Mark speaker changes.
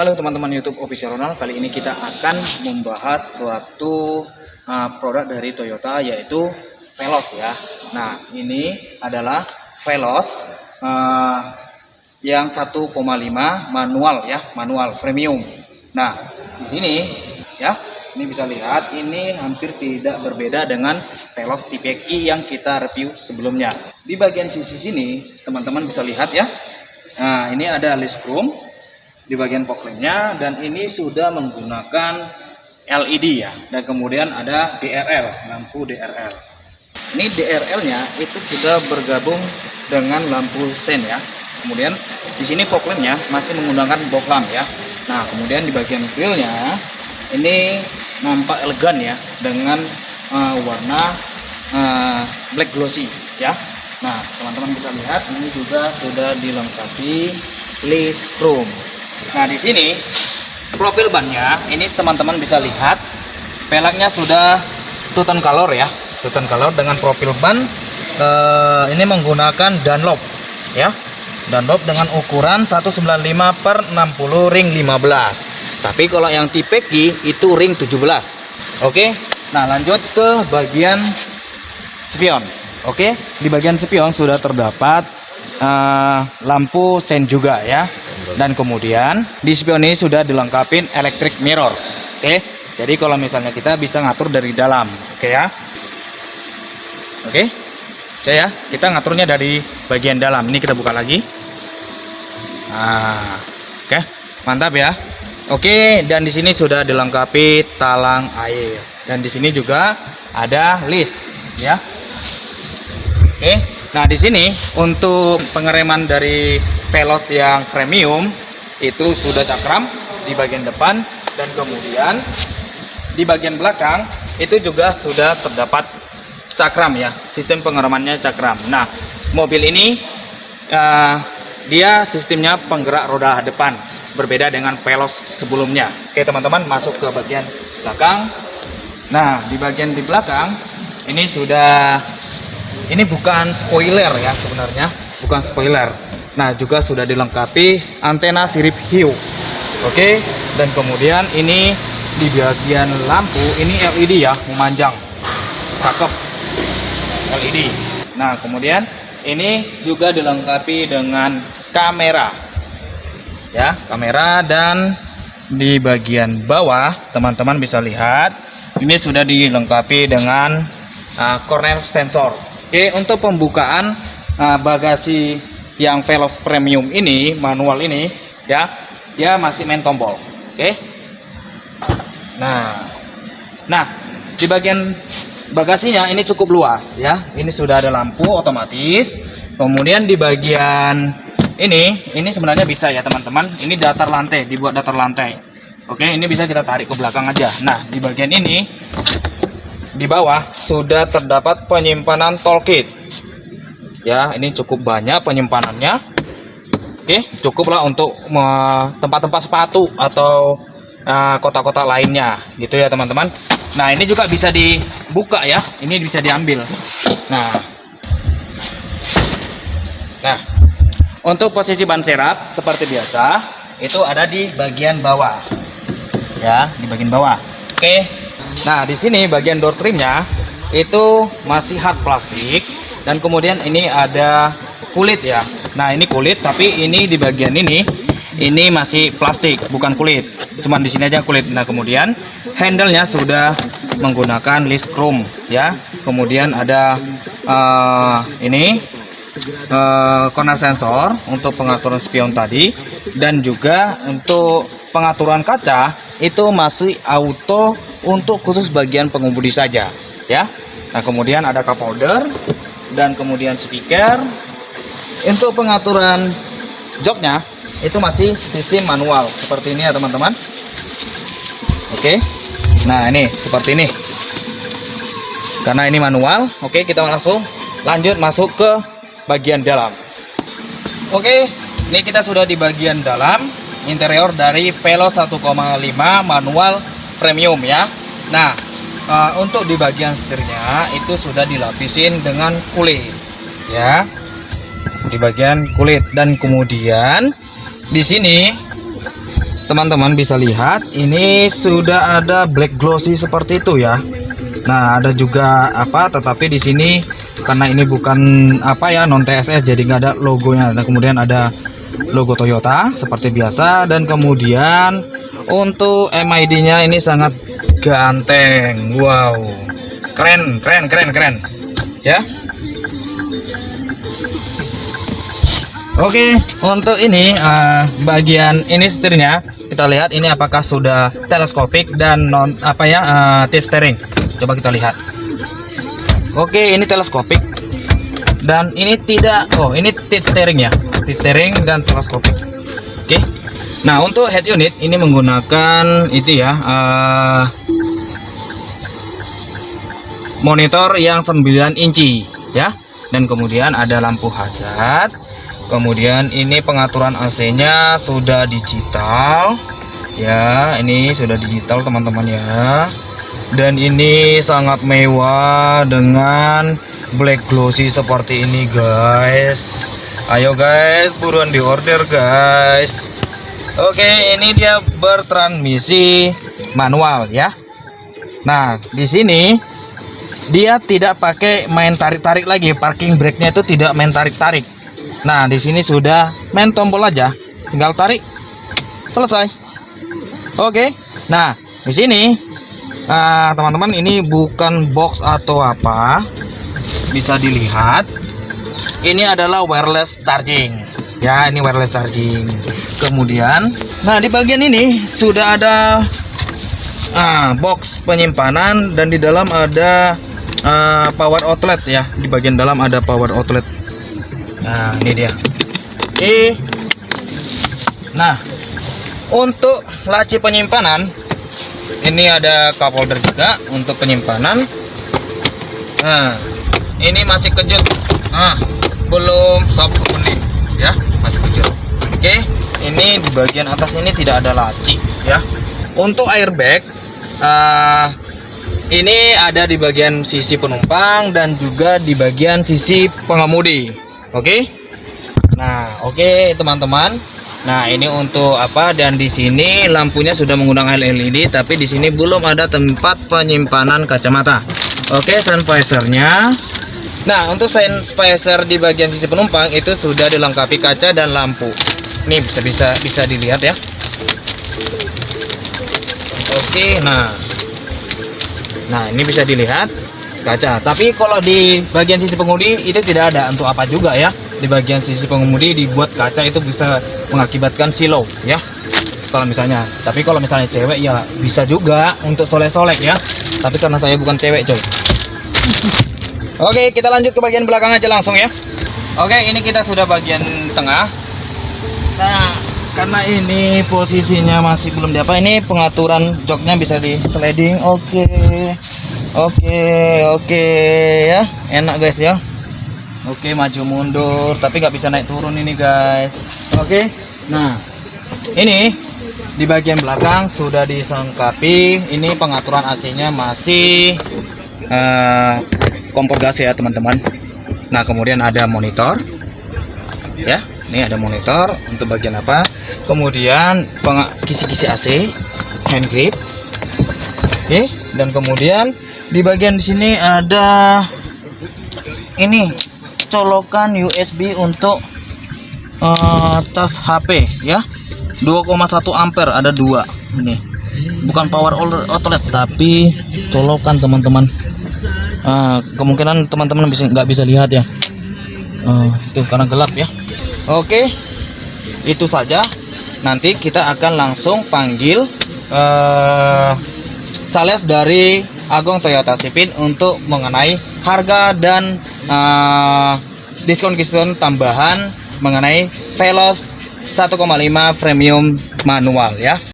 Speaker 1: Halo teman-teman YouTube Official Ronald, kali ini kita akan membahas suatu produk dari Toyota, yaitu Veloz ya. Nah, ini adalah Veloz yang 1,5 manual ya, manual premium. Nah, di sini ya, ini bisa lihat ini hampir tidak berbeda dengan Veloz tipe Q yang kita review sebelumnya. Di bagian sisi sini teman-teman bisa lihat ya. Nah, ini ada list chrome di bagian fog lampnya, dan ini sudah menggunakan LED ya, dan kemudian ada DRL, lampu DRL. Ini DRL nya itu sudah bergabung dengan lampu sen ya. Kemudian di sini fog lampnya masih menggunakan fog lamp ya. Nah, kemudian di bagian grillnya ini nampak elegan ya, dengan warna black glossy ya. Nah, teman-teman bisa lihat ini juga sudah dilengkapi list chrome. Nah, di sini profil bannya ini teman-teman bisa lihat peleknya sudah two tone color ya, two tone color dengan profil ban ini menggunakan Dunlop ya, Dunlop dengan ukuran 195/60 ring 15. Tapi kalau yang tipe Q itu ring 17. Oke. Nah, lanjut ke bagian spion. Oke, di bagian spion sudah terdapat lampu sen juga ya, dan kemudian di spion ini sudah dilengkapi electric mirror. Oke, jadi kalau misalnya kita bisa ngatur dari dalam, oke ya. Oke, saya kita ngaturnya dari bagian dalam. Ini kita buka lagi. Nah, oke, mantap ya. Oke, dan di sini sudah dilengkapi talang air, dan di sini juga ada list ya. Oke, nah di sini untuk pengereman dari Veloz yang premium itu sudah cakram di bagian depan, dan kemudian di bagian belakang itu juga sudah terdapat cakram ya, sistem pengeremannya cakram. Nah, mobil ini dia sistemnya penggerak roda depan, berbeda dengan Veloz sebelumnya. Oke teman-teman, masuk ke bagian belakang. Nah, di bagian di belakang ini sudah, ini bukan spoiler ya sebenarnya, bukan spoiler. Nah, juga sudah dilengkapi antena sirip hiu. Oke, dan kemudian ini di bagian lampu ini LED ya, memanjang, cakep LED. Nah, kemudian ini juga dilengkapi dengan kamera ya, kamera. Dan di bagian bawah teman-teman bisa lihat ini sudah dilengkapi dengan corner sensor. Oke, untuk pembukaan bagasi yang Veloz premium ini, manual ini ya, dia masih main tombol. Oke. Nah, di bagian bagasinya ini cukup luas ya. Ini sudah ada lampu otomatis. Kemudian di bagian ini sebenarnya bisa ya teman-teman. Ini datar lantai, dibuat datar lantai. Oke, ini bisa kita tarik ke belakang aja. Nah, di bagian ini di bawah sudah terdapat penyimpanan toolkit ya, ini cukup banyak penyimpanannya. Oke, cukuplah untuk tempat-tempat sepatu atau kotak-kotak lainnya gitu ya teman-teman. Nah, ini juga bisa dibuka ya, ini bisa diambil. Nah, untuk posisi ban serap seperti biasa itu ada di bagian bawah ya, di bagian bawah. Oke. Nah, di sini bagian door trimnya itu masih hard plastik, dan kemudian ini ada kulit ya. Nah, ini kulit, tapi ini di bagian ini masih plastik, bukan kulit. Cuman di sini aja kulit. Nah, kemudian handle-nya sudah menggunakan list chrome ya. Kemudian ada ini corner sensor untuk pengaturan spion tadi, dan juga untuk pengaturan kaca itu masih auto untuk khusus bagian pengemudi saja ya. Nah, kemudian ada cup holder, dan kemudian speaker. Untuk pengaturan joknya itu masih sistem manual seperti ini ya teman-teman. Oke, nah ini seperti ini karena ini manual. Oke, kita langsung lanjut masuk ke bagian dalam. Oke, ini kita sudah di bagian dalam interior dari Veloz 1,5 manual premium ya. Nah, untuk di bagian setirnya itu sudah dilapisin dengan kulit ya, di bagian kulit. Dan kemudian di sini teman-teman bisa lihat ini sudah ada black glossy seperti itu ya. Nah, ada juga tetapi di sini karena ini bukan non TSS, jadi nggak ada logonya. Dan kemudian ada logo Toyota seperti biasa, dan kemudian untuk MID-nya ini sangat ganteng. Wow, keren ya. Oke, untuk ini bagian ini setirnya kita lihat ini apakah sudah teleskopik dan tilt steering. Coba kita lihat. Oke, ini teleskopik dan ini tidak. Oh, ini tilt steering ya, tilt steering dan teleskopik. Oke. Nah, untuk head unit ini menggunakan itu ya, monitor yang 9 inci ya, dan kemudian ada lampu hajat. Kemudian ini pengaturan AC-nya sudah digital ya, ini sudah digital teman-teman ya. Dan ini sangat mewah dengan black glossy seperti ini guys. Ayo guys, buruan di order guys. Oke, ini dia bertransmisi manual ya. Nah, di sini dia tidak pakai main tarik-tarik lagi, parking brake-nya itu tidak main tarik-tarik. Nah, di sini sudah main tombol aja, tinggal tarik, selesai. Oke. Nah, di sini teman-teman ini bukan box atau apa, bisa dilihat ini adalah wireless charging ya, ini wireless charging. Kemudian nah di bagian ini sudah ada box penyimpanan, dan di dalam ada power outlet ya, di bagian dalam ada power outlet. Nah, ini dia. Oke. Nah, untuk laci penyimpanan ini ada cup holder juga untuk penyimpanan. Nah, ini masih kejut. Nah, belum 10 menit ya, masih kejut. Oke, ini di bagian atas ini tidak ada laci ya. Untuk airbag ini ada di bagian sisi penumpang dan juga di bagian sisi pengemudi. Oke. Nah, oke teman-teman. Nah, ini untuk dan di sini lampunya sudah menggunakan LED, tapi di sini belum ada tempat penyimpanan kacamata. Oke, sun visor-nya. Nah, untuk sun visor di bagian sisi penumpang itu sudah dilengkapi kaca dan lampu. Ini bisa dilihat ya. Oke, nah ini bisa dilihat kaca, tapi kalau di bagian sisi pengemudi itu tidak ada. Untuk apa juga ya, di bagian sisi pengemudi dibuat kaca itu bisa mengakibatkan silau ya kalau misalnya. Tapi kalau misalnya cewek ya bisa juga untuk solek-solek ya, tapi karena saya bukan cewek coy. Oke, kita lanjut ke bagian belakang aja langsung ya. Oke, ini kita sudah bagian tengah. Nah, karena ini posisinya masih belum ini pengaturan joknya bisa di sliding. Oke ya, enak guys ya. Oke, maju mundur tapi nggak bisa naik turun ini guys. Oke, nah ini di bagian belakang sudah disengkapi. Ini pengaturan AC-nya masih kompor gas ya teman-teman. Nah, kemudian ada monitor ya, ini ada monitor untuk bagian kemudian kisi-kisi AC, hand grip. Oke, dan kemudian di bagian di sini ada ini colokan USB untuk cas HP ya, 2,1 ampere, ada 2. Ini bukan power outlet tapi colokan teman-teman. Kemungkinan teman-teman nggak bisa lihat ya, tuh karena gelap ya. Oke, itu saja. Nanti kita akan langsung panggil sales dari Agung Toyota Sipin untuk mengenai harga dan diskon tambahan mengenai Veloz 1,5 premium manual ya.